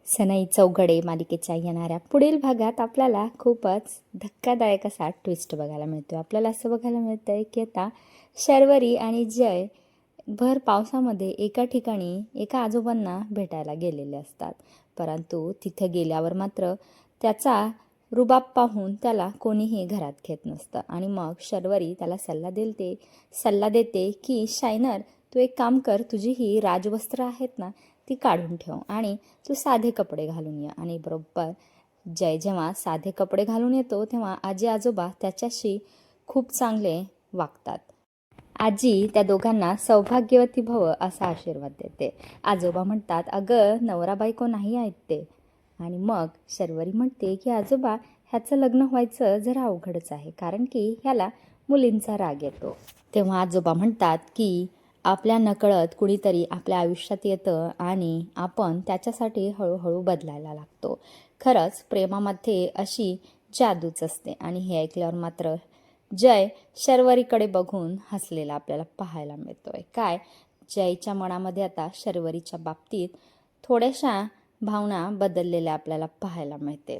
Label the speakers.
Speaker 1: सनई चौघडे मालिकेच्या येणाऱ्या पुढील भागात आपल्याला खूपच धक्कादायक असा ट्विस्ट बघायला मिळतो. आपल्याला असं बघायला मिळतं आहे की आता शर्वरी आणि जय भर पावसामध्ये एका ठिकाणी एका आजोबांना भेटायला गेलेले असतात. परंतु तिथं गेल्यावर मात्र त्याचा रुबाब पाहून त्याला कोणीही घरात घेत नसतं आणि मग शर्वरी त्याला सल्ला देते की शायनर, तू एक काम कर, तुझी ही राजवस्त्र आहेत ना ती काढून ठेव आणि तू साधे कपडे घालून ये. आणि बरोबर जय जेव्हा साधे कपडे घालून येतो तेव्हा आजी आजोबा त्याच्याशी खूप चांगले वागतात. आजी त्या दोघांना सौभाग्यवती भव असा आशीर्वाद देते. आजोबा म्हणतात, अगं नवरा बायको नाही आहेत ते. आणि मग शर्वरी म्हणते की आजोबा, ह्याचं लग्न व्हायचं जरा अवघडच आहे, कारण की ह्याला मुलींचा राग येतो. तेव्हा आजोबा म्हणतात की आपल्या नकळत कुणीतरी आपल्या आयुष्यात येतं आणि आपण त्याच्यासाठी हळूहळू बदलायला लागतो. खरंच प्रेमामध्ये अशी जादूच असते. आणि हे ऐकल्यावर मात्र जय शर्वरीकडे बघून हसलेला आपल्याला पाहायला मिळतोय. काय जयच्या मनामध्ये आता शर्वरीच्या बाबतीत थोड्याशा भावना बदललेल्या आपल्याला पाहायला मिळते.